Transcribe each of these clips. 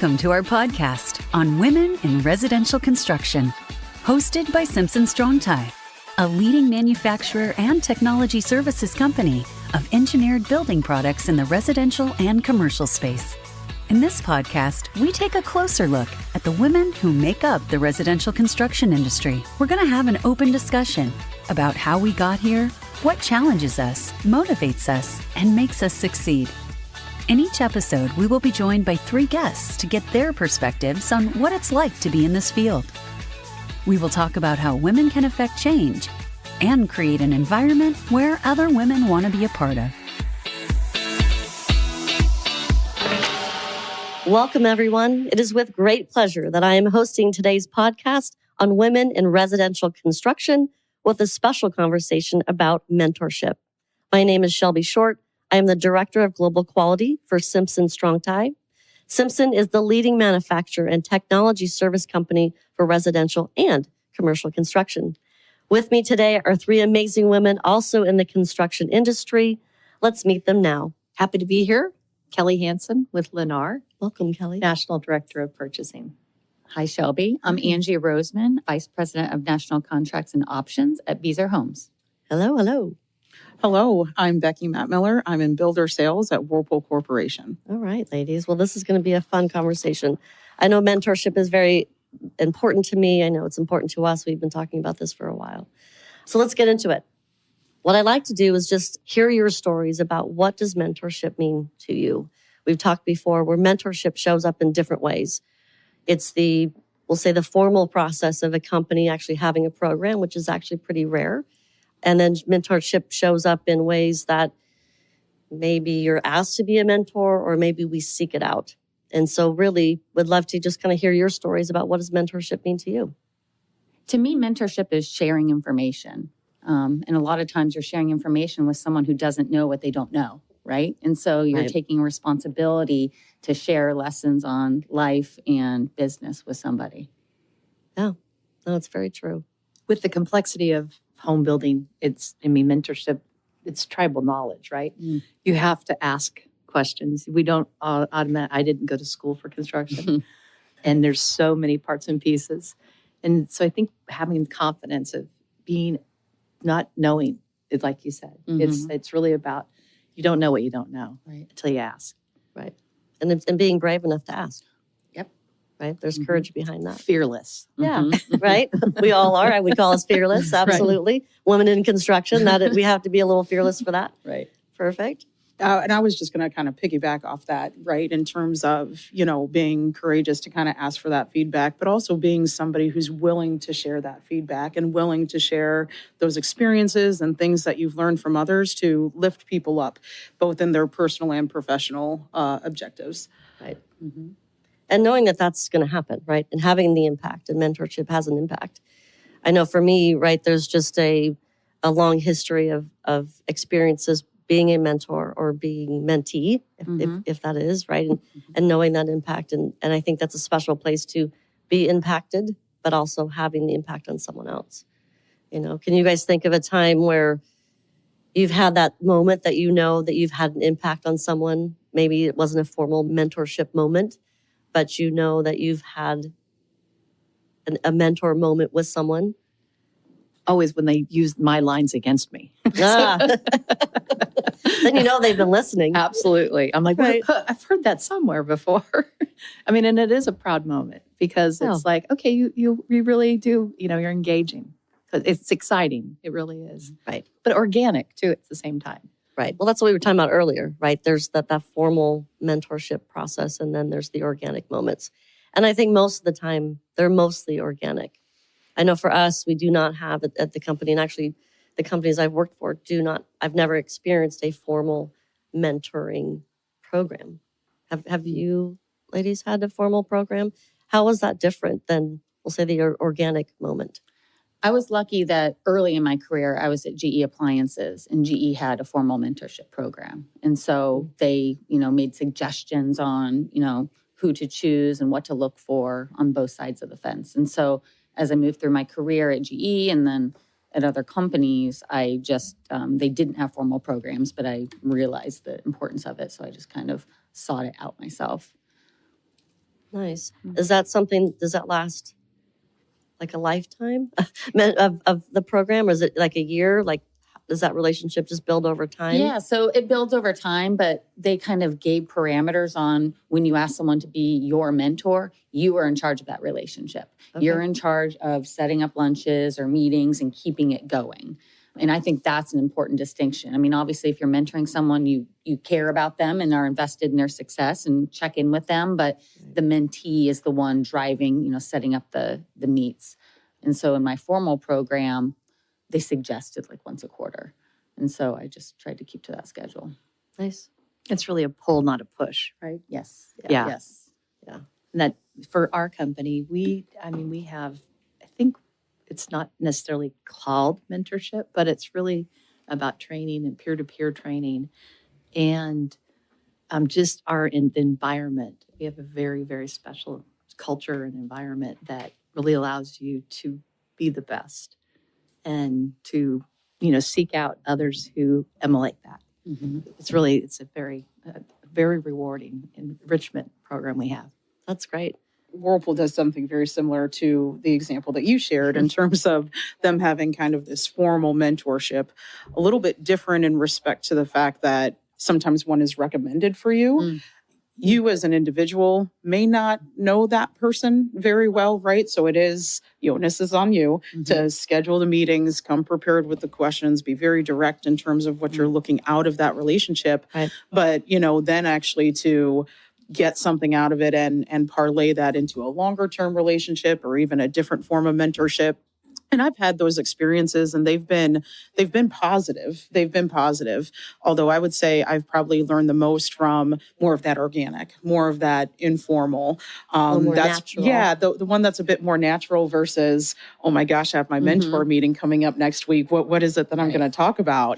Welcome to our podcast on women in residential construction, hosted by Simpson Strong-Tie, a leading manufacturer and technology services company of engineered building products in the residential and commercial space. In this podcast, we take a closer look at the women who make up the residential construction industry. We're going to have an open discussion about how we got here, what challenges us, motivates us, and makes us succeed. In each episode, we will be joined by 3 guests to get their perspectives on what it's like to be in this field. We will talk about how women can affect change and create an environment where other women want to be a part of. Welcome, everyone. It is with great pleasure that I am hosting today's podcast on women in residential construction with a special conversation about mentorship. My name is Shelby Short. I am the Director of Global Quality for Simpson Strong-Tie. Simpson is the leading manufacturer and technology service company for residential and commercial construction. With me today are 3 amazing women also in the construction industry. Let's meet them now. Happy to be here. Kelly Hansen with Lennar, Welcome, Kelly. National Director of Purchasing. Hi, Shelby. I'm Angie Roseman, Vice President of National Contracts and Options at Beazer Homes. Hello, hello. Hello, I'm Becky Matt-Miller. I'm in Builder Sales at Whirlpool Corporation. All right, ladies. Well, this is going to be a fun conversation. I know mentorship is very important to me. I know it's important to us. We've been talking about this for a while. So let's get into it. What I'd like to do is just hear your stories about what does mentorship mean to you. We've talked before where mentorship shows up in different ways. It's we'll say the formal process of a company actually having a program, which is actually pretty rare. And then mentorship shows up in ways that maybe you're asked to be a mentor or maybe we seek it out. And so really would love to just kind of hear your stories about what does mentorship mean to you? To me, mentorship is sharing information. And a lot of times you're sharing information with someone who doesn't know what they don't know, right? And so you're taking responsibility to share lessons on life and business with somebody. Yeah, no, it's very true. With the complexity of home building, mentorship, it's tribal knowledge, right? You have to ask questions. We don't I didn't go to school for construction, and there's so many parts and pieces. And so I think having the confidence of being not knowing, it's like you said, it's really about you don't know what you don't know until you ask. Right. And being brave enough to ask. Yep. Right. There's courage behind that. Fearless. Yeah. Right. We all are. I would call us fearless. Absolutely. Right. Women in construction, we have to be a little fearless for that. Right. Perfect. And I was just going to kind of piggyback off that, right, in terms of, being courageous to kind of ask for that feedback, but also being somebody who's willing to share that feedback and willing to share those experiences and things that you've learned from others to lift people up, both in their personal and professional objectives. Right. Mm-hmm. And knowing that that's going to happen, right, and having the impact, and mentorship has an impact. I know for me, right, there's just a long history of experiences being a mentor or being mentee, if that is, right? And knowing that impact. And I think that's a special place to be impacted, but also having the impact on someone else. Can you guys think of a time where you've had that moment that that you've had an impact on someone? Maybe it wasn't a formal mentorship moment, but that you've had a mentor moment with someone? Always when they use my lines against me. Then they've been listening. Absolutely. I'm like, right. I've heard that somewhere before. And it is a proud moment because it's like, okay, you really do, you're engaging. It's exciting. It really is. Right. But organic too at the same time. Right. Well, that's what we were talking about earlier, right? There's that formal mentorship process, and then there's the organic moments. And I think most of the time, they're mostly organic. I know for us, we do not have it at the company, and actually the companies I've worked for I've never experienced a formal mentoring program. Have you ladies had a formal program? How was that different than, we'll say, the organic moment? I was lucky that early in my career, I was at GE Appliances, and GE had a formal mentorship program. And so they, made suggestions on, who to choose and what to look for on both sides of the fence. And so as I moved through my career at GE and then at other companies, I just, they didn't have formal programs, but I realized the importance of it. So I just kind of sought it out myself. Nice. Is that something, does that last like a lifetime of the program? Or is it like a year? Like, does that relationship just build over time? Yeah, so it builds over time, but they kind of gave parameters on when you ask someone to be your mentor, you are in charge of that relationship. Okay. You're in charge of setting up lunches or meetings and keeping it going. And I think that's an important distinction. I mean, obviously, if you're mentoring someone, you care about them and are invested in their success and check in with them, but the mentee is the one driving, setting up the meets. And so in my formal program, they suggested like once a quarter. And so I just tried to keep to that schedule. Nice. It's really a pull, not a push, right? Yes. Yeah. Yes. And that for our company, we have, I think it's not necessarily called mentorship, but it's really about training and peer-to-peer training and just our environment. We have a very, very special culture and environment that really allows you to be the best and to, seek out others who emulate that. Mm-hmm. It's a very rewarding enrichment program we have. That's great. Whirlpool does something very similar to the example that you shared in terms of them having kind of this formal mentorship, a little bit different in respect to the fact that sometimes one is recommended for you. Mm. You as an individual may not know that person very well, right? So it is, onus is on you to schedule the meetings, come prepared with the questions, be very direct in terms of what you're looking out of that relationship. Right. But, then actually to get something out of it and parlay that into a longer term relationship or even a different form of mentorship. And I've had those experiences and they've been positive. They've been positive. Although I would say I've probably learned the most from more of that organic, more of that informal. More That's natural. Yeah, the one that's a bit more natural versus, oh my gosh, I have my mentor meeting coming up next week. What is it that I'm going to talk about?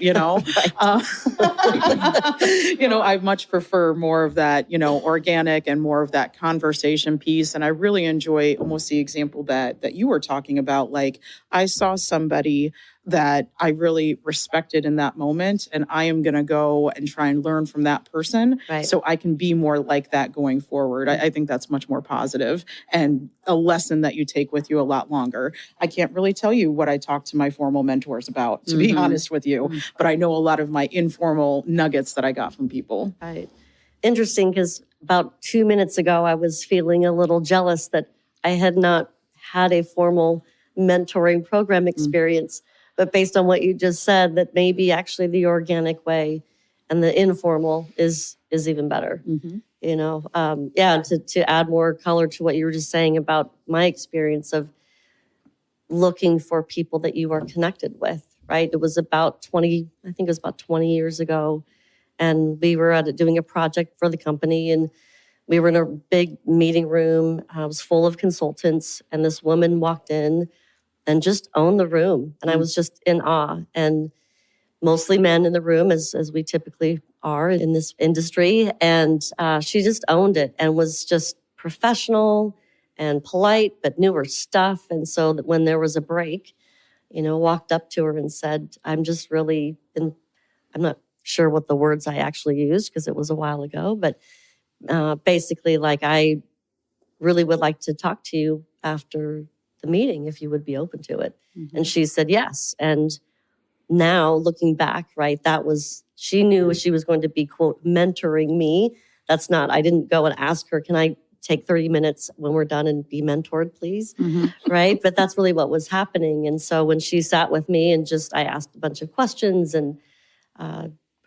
I much prefer more of that, organic and more of that conversation piece. And I really enjoy almost the example that you were talking about. Like, I saw somebody that I really respected in that moment, and I am going to go and try and learn from that person so I can be more like that going forward. I think that's much more positive and a lesson that you take with you a lot longer. I can't really tell you what I talk to my formal mentors about, to be honest with you, but I know a lot of my informal nuggets that I got from people. Right. Interesting, because about 2 minutes ago, I was feeling a little jealous that I had not had a formal mentoring program experience. But based on what you just said, that maybe actually the organic way and the informal is even better. To add more color to what you were just saying about my experience of looking for people that you are connected with, right? It was about 20 years ago. And we were doing a project for the company, and we were in a big meeting room. It was full of consultants, and this woman walked in and just owned the room. And I was just in awe. And mostly men in the room, as we typically are in this industry. And she just owned it and was just professional and polite, but knew her stuff. And so that when there was a break, walked up to her and said, I'm not sure what the words I actually used because it was a while ago, but basically, like, I really would like to talk to you after the meeting if you would be open to it. And she said yes. And now looking back, right, she knew she was going to be, quote, mentoring me. I didn't go and ask her, can I take 30 minutes when we're done and be mentored, please? Right. But that's really what was happening. And so when she sat with me and I asked a bunch of questions, and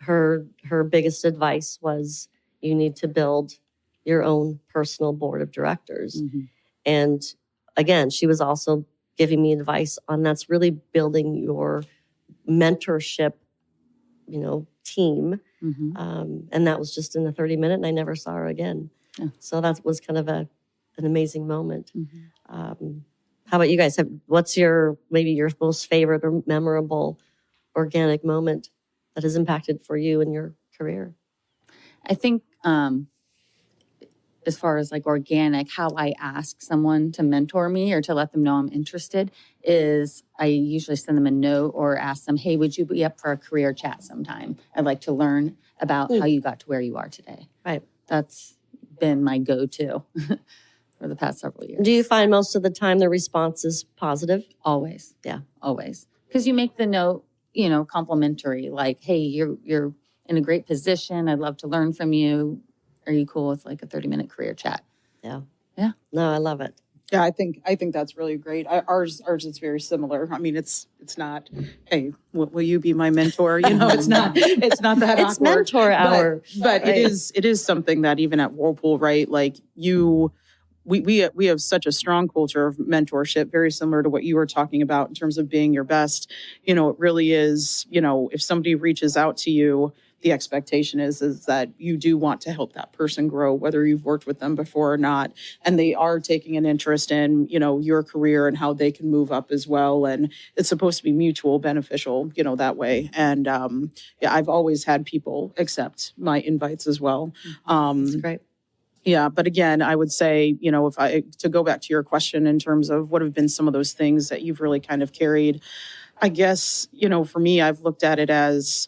her biggest advice was, you need to build your own personal board of directors. And again, she was also giving me advice on that's really building your mentorship, team. And that was just in a 30-minute, and I never saw her again. Yeah. So that was kind of an amazing moment. How about you guys? What's your most favorite or memorable organic moment that has impacted for you in your career? I think as far as like organic, how I ask someone to mentor me or to let them know I'm interested is I usually send them a note or ask them, hey, would you be up for a career chat sometime? I'd like to learn about how you got to where you are today. Right. That's been my go-to. for the past several years. Do you find most of the time the response is positive? Always. Yeah. Always. Because you make the note, complimentary, like, hey, you're in a great position. I'd love to learn from you. Are you cool with like a 30-minute career chat? Yeah. Yeah. No, I love it. Yeah, I think that's really great. Ours is very similar. I mean, it's not, hey, will you be my mentor? It's not that It's awkward. mentor hour. But Right. it is something that even at Whirlpool, right? Like we have such a strong culture of mentorship, very similar to what you were talking about in terms of being your best. It really is, if somebody reaches out to you, the expectation is that you do want to help that person grow, whether you've worked with them before or not. And they are taking an interest in, your career and how they can move up as well. And it's supposed to be mutual beneficial, that way. And I've always had people accept my invites as well. That's great. Yeah, but again, I would say, to go back to your question in terms of what have been some of those things that you've really kind of carried, I guess, for me, I've looked at it as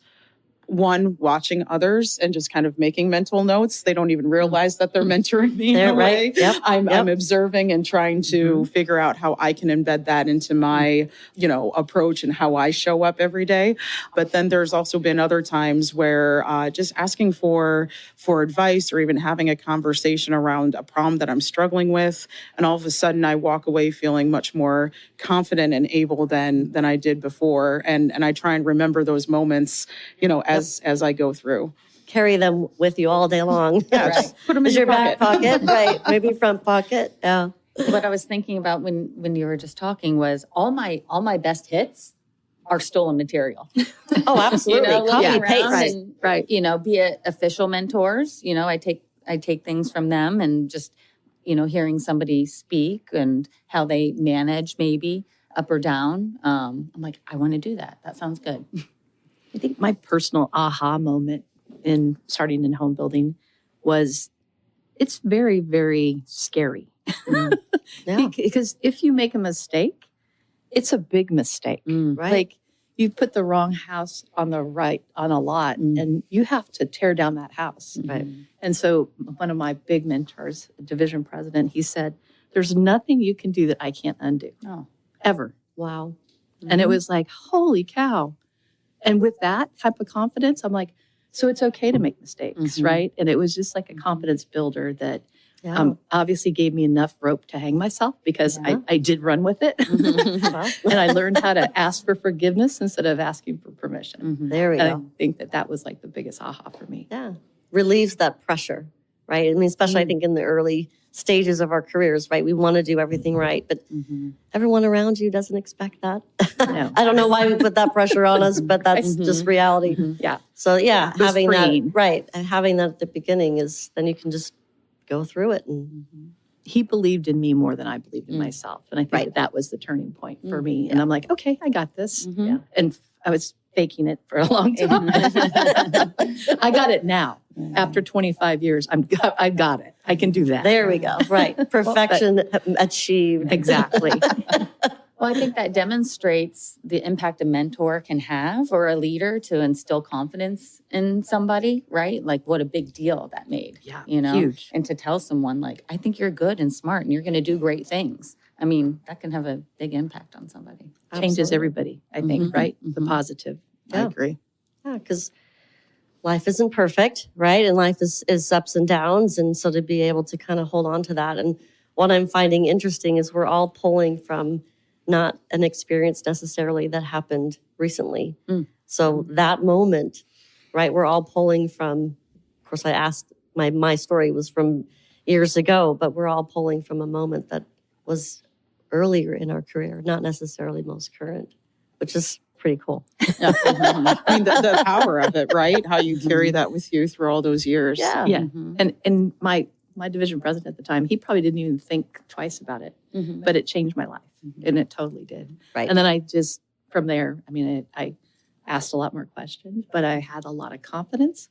one, watching others and just kind of making mental notes. They don't even realize that they're mentoring me in a way. Right. Yep. I'm observing and trying to figure out how I can embed that into my, approach and how I show up every day. But then there's also been other times where just asking for advice or even having a conversation around a problem that I'm struggling with. And all of a sudden I walk away feeling much more confident and able than I did before. And I try and remember those moments, as I go through. Carry them with you all day long. Yeah, just put them in Is your back pocket, right? Maybe front pocket. Yeah. What I was thinking about when you were just talking was all my best hits are stolen material. Oh, absolutely. Copy Looking paste. around Right. And, be it official mentors. I take things from them and just, hearing somebody speak and how they manage maybe up or down. I'm like, I want to do that. That sounds good. I think my personal aha moment in starting in home building was it's very, very scary. Yeah. Because if you make a mistake, it's a big mistake. Right. Like you put the wrong house on a lot and you have to tear down that house. Right. And so one of my big mentors, division president, he said, there's nothing you can do that I can't undo. Oh. Ever. Wow. And it was like, holy cow. And with that type of confidence, I'm like, so it's okay to make mistakes, right? And it was just like a confidence builder that obviously gave me enough rope to hang myself because I did run with it. And I learned how to ask for forgiveness instead of asking for permission. There we And go. I think that was like the biggest aha for me. Yeah. Relieves that pressure, right? I mean, especially I think in the early stages of our careers, right? We want to do everything right, but everyone around you doesn't expect that. No. I don't know why we put that pressure on us, but that's just reality. Yeah. So yeah, It was having freeing. that, right. And having that at the beginning is, then you can just go through it. And He believed in me more than I believed in myself. And I think that was the turning point for me. And I'm like, okay, I got this. Yeah. And I was faking it for a long time. I got it now. After 25 years, I got it. I can do that. there we go. Right. Perfection achieved. Exactly. Well, I think that demonstrates the impact a mentor can have or a leader to instill confidence in somebody, right? Like what a big deal that made. Yeah, huge. huge. And to tell someone like, I think you're good and smart and you're going to do great things. I mean, that can have a big impact on somebody. Changes Absolutely. everybody, I think, right? The positive. I agree. Yeah, because life isn't perfect, right? And life is ups and downs. And so to be able to kind of hold on to that. And what I'm finding interesting is we're all pulling from not an experience necessarily that happened recently. So that moment, right, we're all pulling from, of course, I asked, my story was from years ago, but we're all pulling from a moment that was earlier in our career, not necessarily most current, which is pretty cool. I mean, the power of it, right? How you carry that with you through all those years. Yeah. Yeah. And my division president at the time, he probably didn't even think twice about it, but it changed my life. And it totally did. Right. And then I just, from there, I mean, I asked a lot more questions, but I had a lot of confidence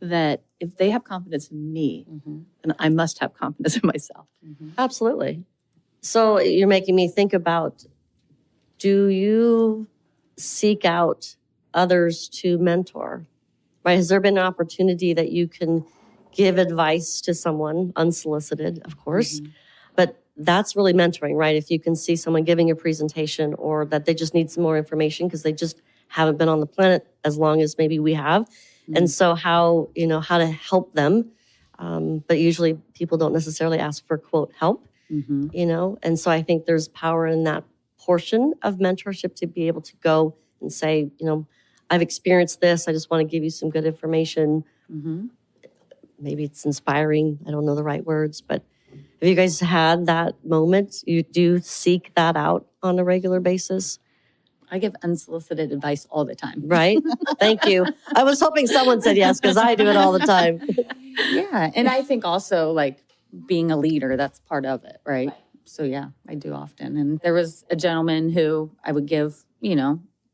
that if they have confidence in me, then I must have confidence in myself. Absolutely. So you're making me think about, do you seek out others to mentor, right? Has there been an opportunity that you can give advice to someone, unsolicited, of course, But that's really mentoring, right? If you can see someone giving a presentation or that they just need some more information because they just haven't been on the planet as long as maybe we have. And so how to help them. But usually people don't necessarily ask for, quote, help, And so I think there's power in that portion of mentorship to be able to go and say, I've experienced this. I just want to give you some good information. Maybe it's inspiring. I don't know the right words, but have you guys had that moment? You do seek that out on a regular basis? I give unsolicited advice all the time. Right? Thank you. I was hoping someone said yes because I do it all the time. Yeah. And I think also like being a leader, that's part of it, right? So yeah, I do often. And there was a gentleman who I would give,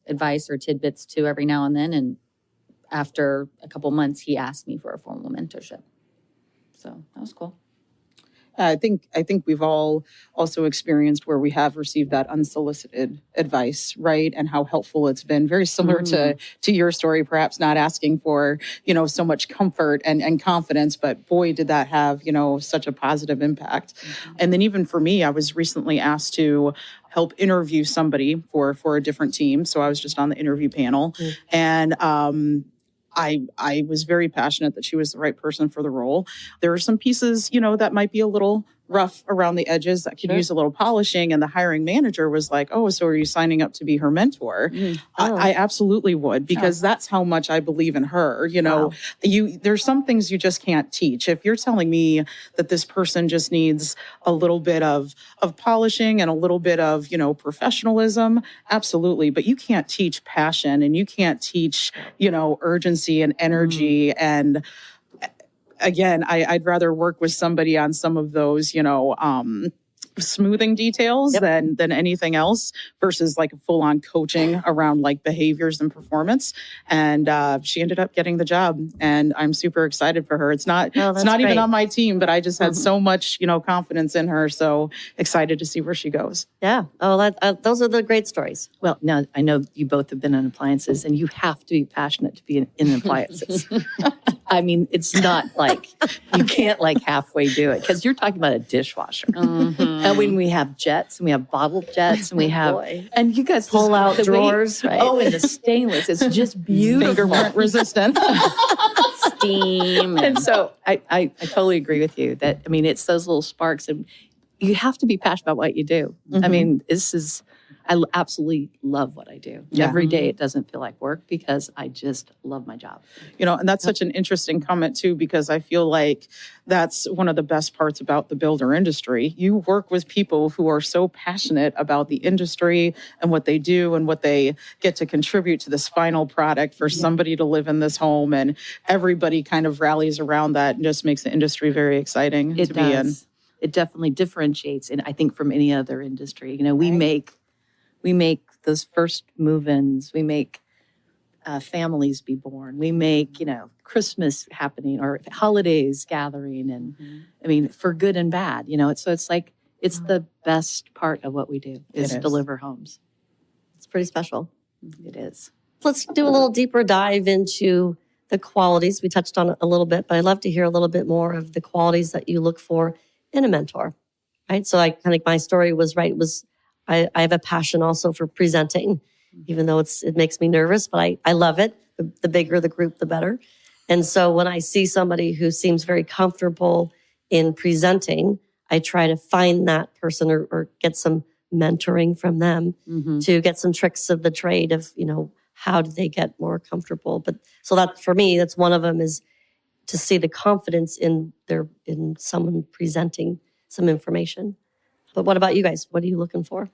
advice or tidbits to every now and then. And after a couple months, he asked me for a formal mentorship. So that was cool. I think we've all also experienced where we have received that unsolicited advice, right? And how helpful it's been. Very similar to your story, perhaps not asking for, so much comfort and confidence, but boy, did that have, such a positive impact. And then even for me, I was recently asked to help interview somebody for a different team. So I was just on the interview panel and, I was very passionate that she was the right person for the role. There are some pieces, that might be a little rough around the edges that could use a little polishing. And the hiring manager was like, oh, so are you signing up to be her mentor? I absolutely would, because that's how much I believe in her. There's some things you just can't teach. If you're telling me that this person just needs a little bit of polishing and a little bit of, professionalism, absolutely. But you can't teach passion and you can't teach, urgency and energy and again, I'd rather work with somebody on some of those, smoothing details than anything else versus like full on coaching around like behaviors and performance. And she ended up getting the job, and I'm super excited for her. It's not even on my team, but I just had so much, confidence in her. So excited to see where she goes. Yeah. Oh, those are the great stories. Well, now I know you both have been in appliances, and you have to be passionate to be in appliances. I mean, it's not like you can't like halfway do it because you're talking about a dishwasher. And when we have jets and we have bottled jets and we have, and you guys pull out drawers, right? Oh, and the stainless, it's just beautiful. Fingerprint resistant. Steam. And so I totally agree with you that, I mean, it's those little sparks and you have to be passionate about what you do. I mean, I absolutely love what I do. Yeah. Every day it doesn't feel like work because I just love my job. And that's such an interesting comment too, because I feel like that's one of the best parts about the builder industry. You work with people who are so passionate about the industry and what they do and what they get to contribute to this final product for somebody to live in this home. And everybody kind of rallies around that and just makes the industry very exciting to be in. It definitely differentiates, and I think from any other industry. We make those first move-ins. We make families be born. We make, Christmas happening or holidays gathering. And I mean, for good and bad, it's like, it's the best part of what we do is deliver homes. It's pretty special. It is. Let's do a little deeper dive into the qualities. We touched on it a little bit, but I'd love to hear a little bit more of the qualities that you look for in a mentor, right? So my story was right. I have a passion also for presenting, even though it makes me nervous, but I love it. The bigger the group, the better. And so when I see somebody who seems very comfortable in presenting, I try to find that person or get some mentoring from them to get some tricks of the trade of, how do they get more comfortable? But so that for me, that's one of them is to see the confidence in someone presenting some information. But what about you guys? What are you looking for?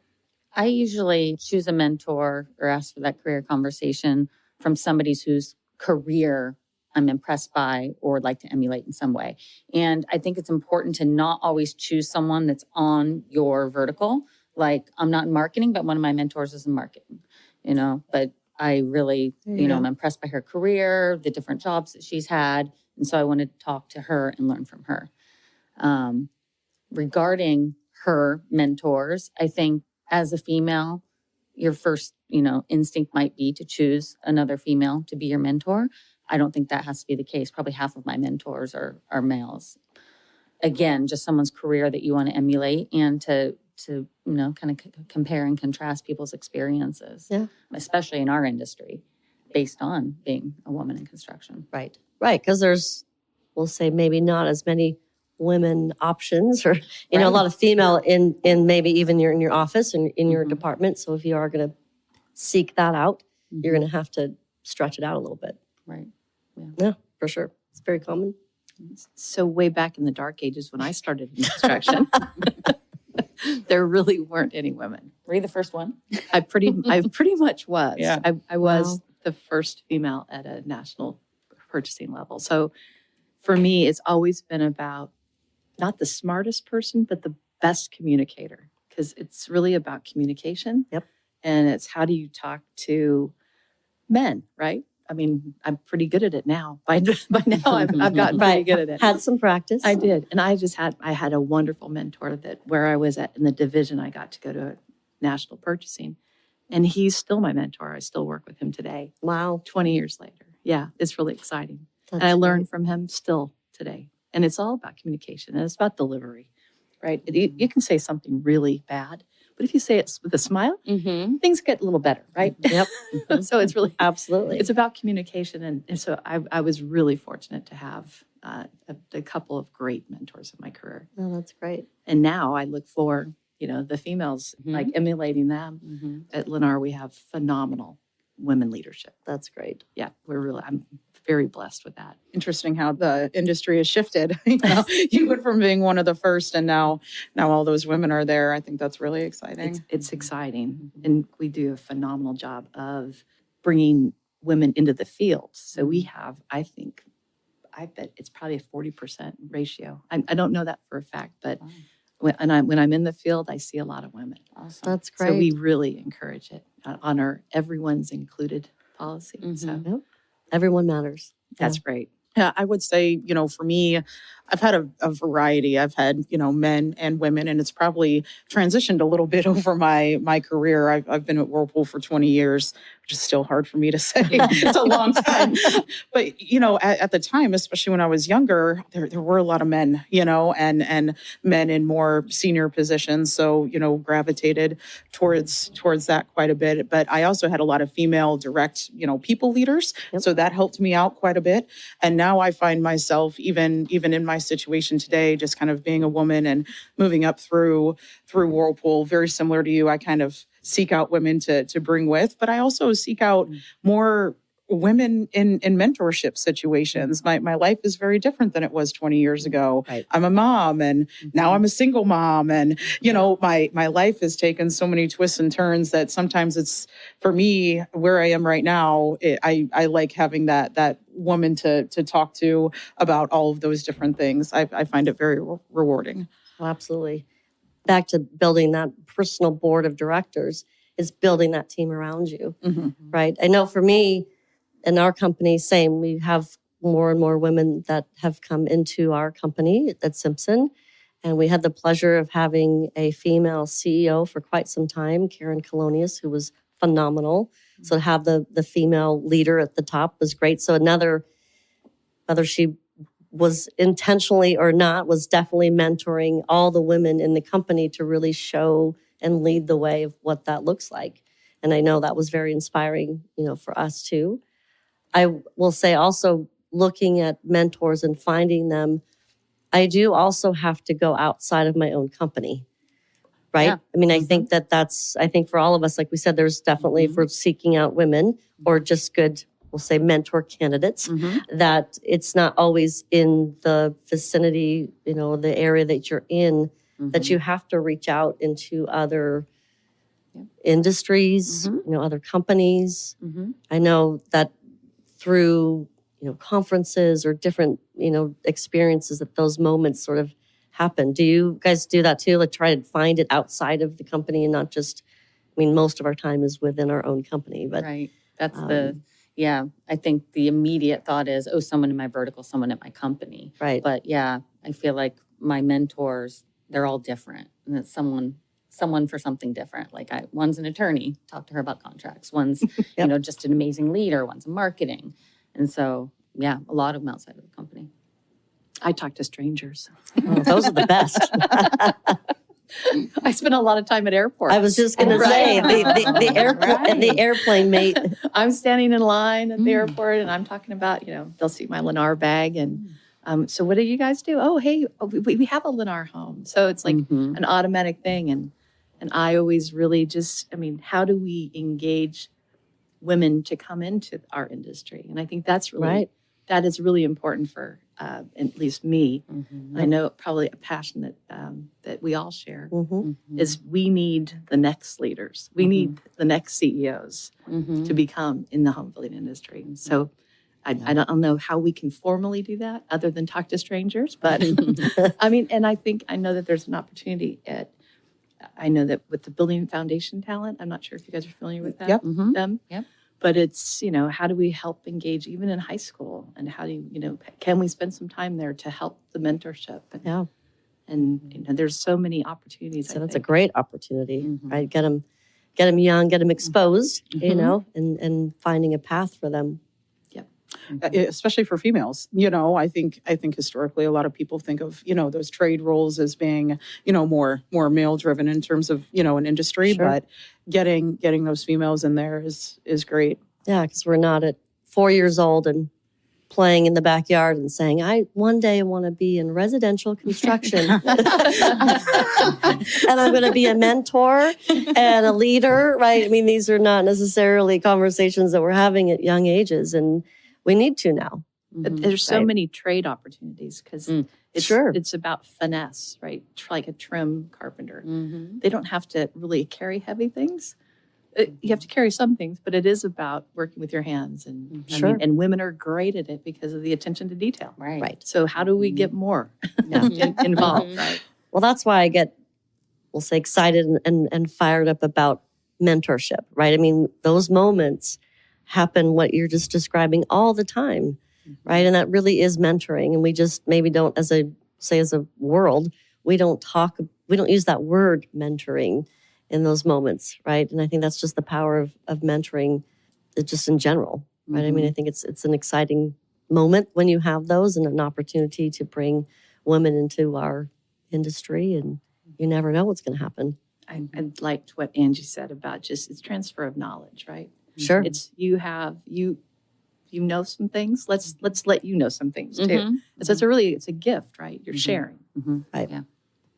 I usually choose a mentor or ask for that career conversation from somebody whose career I'm impressed by or would like to emulate in some way. And I think it's important to not always choose someone that's on your vertical. Like I'm not in marketing, but one of my mentors is in marketing, but I really, I'm impressed by her career, the different jobs that she's had. And so I wanted to talk to her and learn from her. Regarding her mentors, I think as a female, your first, instinct might be to choose another female to be your mentor. I don't think that has to be the case. Probably half of my mentors are males. again, just someone's career that you want to emulate and to kind of compare and contrast people's experiences, especially in our industry, based on being a woman in construction. Right. Because there's, we'll say, maybe not as many women options, or a lot of female in maybe even in your office and in your department. So if you are going to seek that out, you're going to have to stretch it out a little bit. Right. Yeah, for sure. It's very common. So way back in the dark ages when I started in construction, there really weren't any women. Were you the first one? I pretty much was. Yeah. I was the first female at a national purchasing level. So for me, it's always been about not the smartest person, but the best communicator, because it's really about communication. Yep. And it's how do you talk to men, right? I mean, I'm pretty good at it now. By now, I've gotten pretty good at it. Had some practice. I did. And I had a wonderful mentor that where I was at in the division, I got to go to national purchasing. And he's still my mentor. I still work with him today. Wow. 20 years later. Yeah, it's really exciting. That's and I learn from him still today. And it's all about communication and it's about delivery, right? You can say something really bad, but if you say it with a smile, things get a little better, right? Yep. So it's really, Absolutely. it's about communication. And so I was really fortunate to have a couple of great mentors in my career. Oh, that's great. And now I look for, the females, like emulating them. At Lennar, we have phenomenal women leadership. That's great. Yeah, I'm very blessed with that. Interesting how the industry has shifted. You went from being one of the first, and now all those women are there. I think that's really exciting. It's exciting, and we do a phenomenal job of bringing women into the field. So we have, I bet it's probably a 40% ratio. I don't know that for a fact, but when I'm in the field, I see a lot of women. Awesome. That's great. So we really encourage it on our everyone's included policy. So Yep. Everyone matters. that's great. Yeah, I would say, for me, I've had a variety. I've had, men and women, and it's probably transitioned a little bit over my career. I've been at Whirlpool for 20 years, which is still hard for me to say. It's a long time. But, at the time, especially when I was younger, there were a lot of men, and men in more senior positions. So, gravitated towards that quite a bit. But I also had a lot of female direct, people leaders. Yep. So that helped me out quite a bit. And now I find myself, even in my situation today, just kind of being a woman and moving up through Whirlpool, very similar to you. I kind of seek out women to bring with, but I also seek out more women in mentorship situations. My life is very different than it was 20 years ago. Right. I'm a mom, and now I'm a single mom, and my life has taken so many twists and turns that sometimes it's, for me, where I am right now, I like having that woman to talk to about all of those different things. I find it very rewarding. Oh, absolutely. Back to building that personal board of directors is building that team around you, right? I know for me, in our company, same, we have more and more women that have come into our company at Simpson. And we had the pleasure of having a female CEO for quite some time, Karen Colonius, who was phenomenal. So to have the female leader at the top was great. So whether she was intentionally or not, was definitely mentoring all the women in the company to really show and lead the way of what that looks like. And I know that was very inspiring, for us too. I will say also looking at mentors and finding them, I do also have to go outside of my own company, right? Yeah. I mean, I think I think for all of us, like we said, there's definitely, if we're seeking out women or just good, we'll say mentor candidates, that it's not always in the vicinity, the area that you're in, that you have to reach out into other industries, other companies. I know that through, conferences or different, experiences, that those moments sort of happen. Do you guys do that too? Like try to find it outside of the company and not just, most of our time is within our own company, but Right. That's I think the immediate thought is, someone in my vertical, someone at my company. right. But yeah, I feel like my mentors, they're all different. And it's someone for something different. Like one's an attorney, talk to her about contracts. One's, just an amazing leader. One's in marketing. And so, yeah, a lot of them outside of the company. I talk to strangers. Oh, those are the best. I spend a lot of time at airports. I was just going to say the airplane mate. I'm standing in line at the airport and I'm talking about, they'll see my Lennar bag and so what do you guys do? Oh, hey, we have a Lennar home. So it's like an automatic thing. And I always really how do we engage women to come into our industry? And I think that's really, that is really important for at least me. I know probably a passion that we all share is we need the next leaders. We need the next CEOs to become in the home building industry. So I don't know how we can formally do that other than talk to strangers. But and I know that there's an opportunity I know that with the Building Foundation Talent, I'm not sure if you guys are familiar with that. Them. Yep. But it's, how do we help engage even in high school? And how do you, can we spend some time there to help the mentorship? And there's so many opportunities. So that's a great opportunity, right? Get them young, get them exposed, and finding a path for them. Especially for females, I think historically a lot of people think of those trade roles as being more male driven in terms of an industry, but getting those females in there is great. Yeah, because we're not at 4 years old and playing in the backyard and saying, I one day want to be in residential construction. And I'm going to be a mentor and a leader, right? I mean, these are not necessarily conversations that we're having at young ages, and we need to now. There's so many trade opportunities because it's about finesse, right? Like a trim carpenter. They don't have to really carry heavy things. You have to carry some things, but it is about working with your hands. And and women are great at it because of the attention to detail. Right. So how do we get more involved? Right. Well, that's why I get, we'll say, excited and fired up about mentorship, right? I mean, those moments happen, what you're just describing, all the time, right? And that really is mentoring. And we just maybe don't, as a world, we don't use that word mentoring in those moments, right? And I think that's just the power of mentoring just in general, right? I mean, I think it's an exciting moment when you have those and an opportunity to bring women into our industry, and you never know what's going to happen. I liked what Angie said about just it's transfer of knowledge, right? Sure. It's you know some things. Let's let you know some things too. So it's a gift, right? You're sharing. Right. Yeah.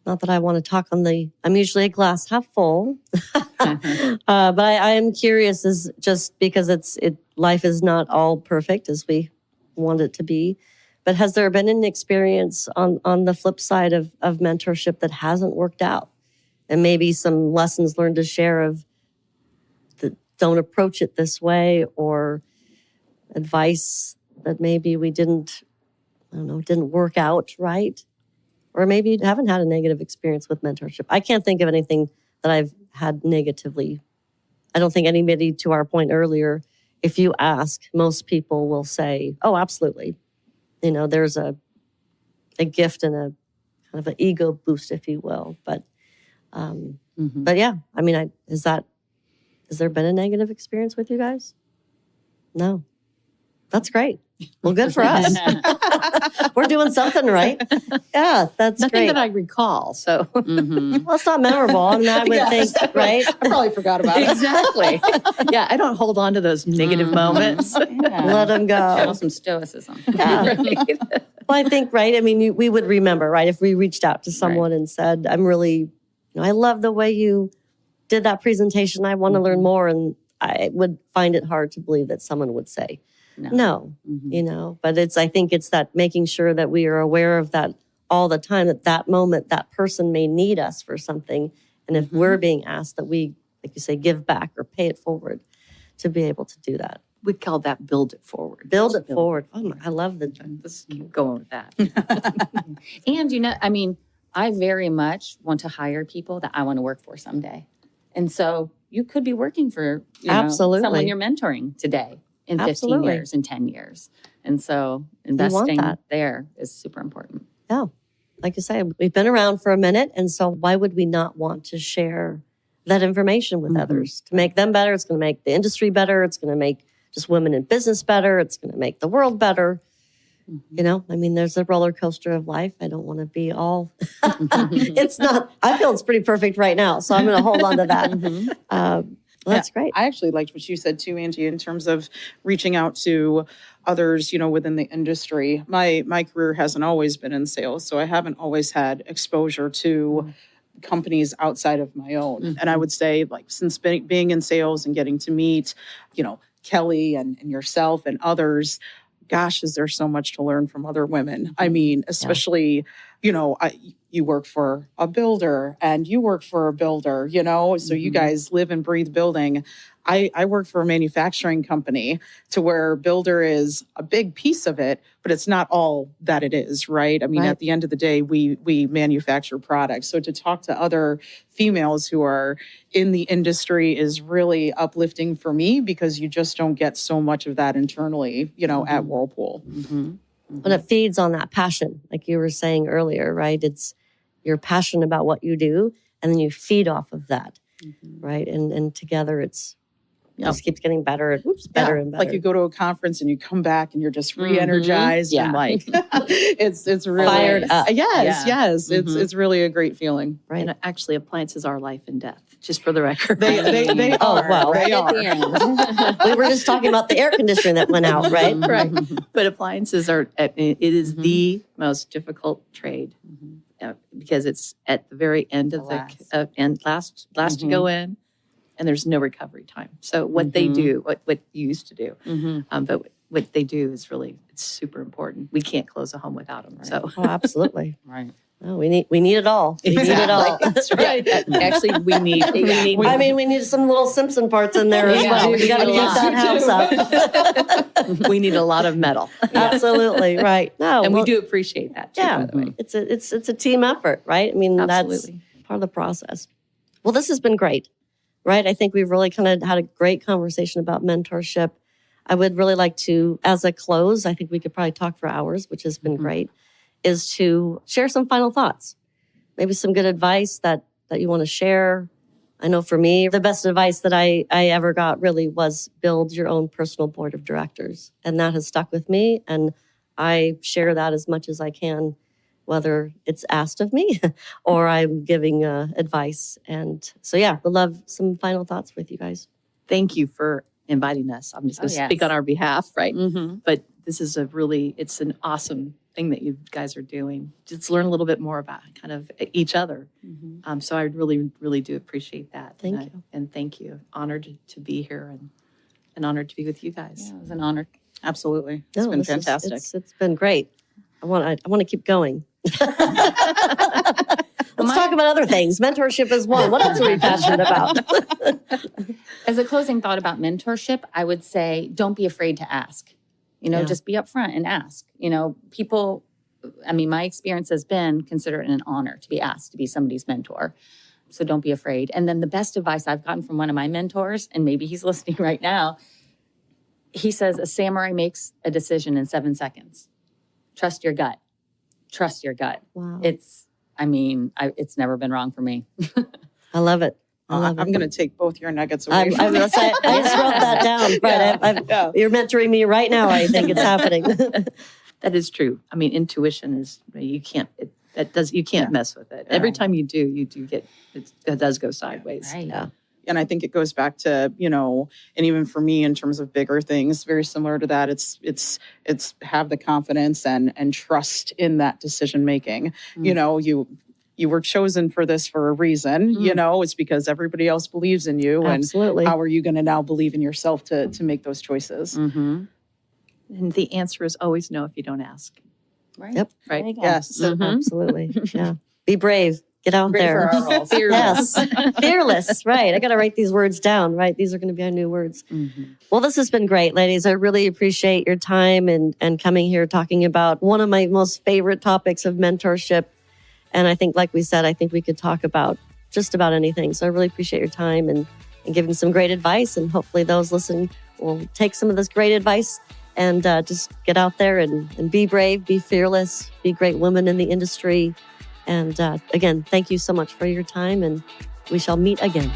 Not that I want to talk I'm usually a glass half full, but I am curious, is just because life is not all perfect as we want it to be. But has there been an experience on the flip side of mentorship that hasn't worked out? And maybe some lessons learned to share of don't approach it this way, or advice that maybe we didn't work out right? Or maybe you haven't had a negative experience with mentorship. I can't think of anything that I've had negatively. I don't think anybody, to our point earlier, if you ask, most people will say, oh, absolutely. There's a gift and a kind of an ego boost, if you will. But yeah, I mean, has there been a negative experience with you guys? No. That's great. Well, good for us. We're doing something right. Yeah, that's nothing great. that I recall. So, well, it's not memorable. I mean, I would think, right? I probably forgot about it. Exactly. Yeah, I don't hold on to those negative moments. Let them go. Show some stoicism. Yeah. Well, I think, right? I mean, we would remember, right? If we reached out to someone and said, I'm really, I love the way you did that presentation. I want to learn more. And I would find it hard to believe that someone would say, no, but I think it's that making sure that we are aware of that all the time, that moment, that person may need us for something. And if we're being asked, that we, like you say, give back or pay it forward to be able to do that. We call that build it forward. Build it forward. Oh, I love Let's keep going with that. And, I very much want to hire people that I want to work for someday. And so you could be working for someone you're mentoring today in 15 years, in 10 years. And so investing there is super important. Yeah. Like you say, we've been around for a minute. And so why would we not want to share that information with others to make them better? It's going to make the industry better. It's going to make just women in business better. It's going to make the world better. You know, I mean, there's a roller coaster of life. I don't want to be all, it's not, I feel it's pretty perfect right now. So I'm going to hold on to that. That's great. I actually liked what you said too, Angie, in terms of reaching out to others, you know, within the industry. My career hasn't always been in sales, so I haven't always had exposure to companies outside of my own. And I would say, like, since being in sales and getting to meet, you know, Kelly and yourself and others, gosh, is there so much to learn from other women. I mean, especially, you know, you work for a builder and you work for a builder, you know, so you guys live and breathe building. I work for a manufacturing company to where builder is a big piece of it, but it's not all that it is, right? I mean, at the end of the day, we manufacture products. So to talk to other females who are in the industry is really uplifting for me because you just don't get so much of that internally, you know, at Whirlpool. And it feeds on that passion, like you were saying earlier, right? You're passionate about what you do, and then you feed off of that, right? And together it just keeps getting better and better and better. Like you go to a conference and you come back and you're just re-energized and like it's really fired up. Yes. It's really a great feeling. Right. And actually, appliances are life and death, just for the record. They are. well, They are. We were just talking about the air conditioner that went out, right? Right. But appliances are, it is the most difficult trade because it's at the very end of the end, last to go in, and there's no recovery time. So what they do, what you used to do, but what they do is really, it's super important. We can't close a home without them. Right. So Absolutely. Right. Oh, we need it all. We need it all. That's right. Actually, we need. I mean, we need some little Simpson parts in there as well. We got to keep that house up. We need a lot of metal. Absolutely right. No, And we do appreciate that too, by the way. It's a team effort, right? I mean, Absolutely. That's part of the process. Well, this has been great, right? I think we've really kind of had a great conversation about mentorship. I would really like to, as a close, I think we could probably talk for hours, which has been great, is to share some final thoughts. Maybe some good advice that you want to share. I know for me, the best advice that I ever got really was build your own personal board of directors. And that has stuck with me. And I share that as much as I can, whether it's asked of me or I'm giving advice. And so, yeah, we'd love some final thoughts with you guys. Thank you for inviting us. I'm just going to speak on our behalf, right? But this is it's an awesome thing that you guys are doing. Just learn a little bit more about kind of each other. So I really, really do appreciate that. Thank you. And thank you. Honored to be here and honored to be with you guys. Yeah, it was an honor. Absolutely. It's been fantastic. It's been great. I want to keep going. Let's talk about other things. Mentorship is one. What else are we passionate about? As a closing thought about mentorship, I would say don't be afraid to ask. You know, just be upfront and ask. You know, people, I mean, my experience has been consider it an honor to be asked to be somebody's mentor. So don't be afraid. And then the best advice I've gotten from one of my mentors, and maybe he's listening right now, he says, a samurai makes a decision in 7 seconds. Trust your gut. Trust your gut. Wow. It's never been wrong for me. I love it. I'm going to take both your nuggets away. I'm going to say, I just wrote that down. But you're mentoring me right now. I think it's happening. That is true. I mean, intuition is, you can't mess with it. Every time you do get, it does go sideways. Right. Yeah. And I think it goes back to, you know, and even for me in terms of bigger things, very similar to that, it's have the confidence and trust in that decision making. You know, you were chosen for this for a reason, you know, it's because everybody else believes in you. Absolutely. And how are you going to now believe in yourself to make those choices? And the answer is always no if you don't ask. Right. Yep. Right. Yes. Absolutely. Yeah. Be brave. Get out there. Fearless. Yes. Fearless. Right. I got to write these words down, right? These are going to be our new words. Well, this has been great, ladies. I really appreciate your time and coming here talking about one of my most favorite topics of mentorship. And I think, like we said, I think we could talk about just about anything. So I really appreciate your time and giving some great advice. And hopefully those listening will take some of this great advice and just get out there and be brave, be fearless, be great women in the industry. And again, thank you so much for your time, and we shall meet again.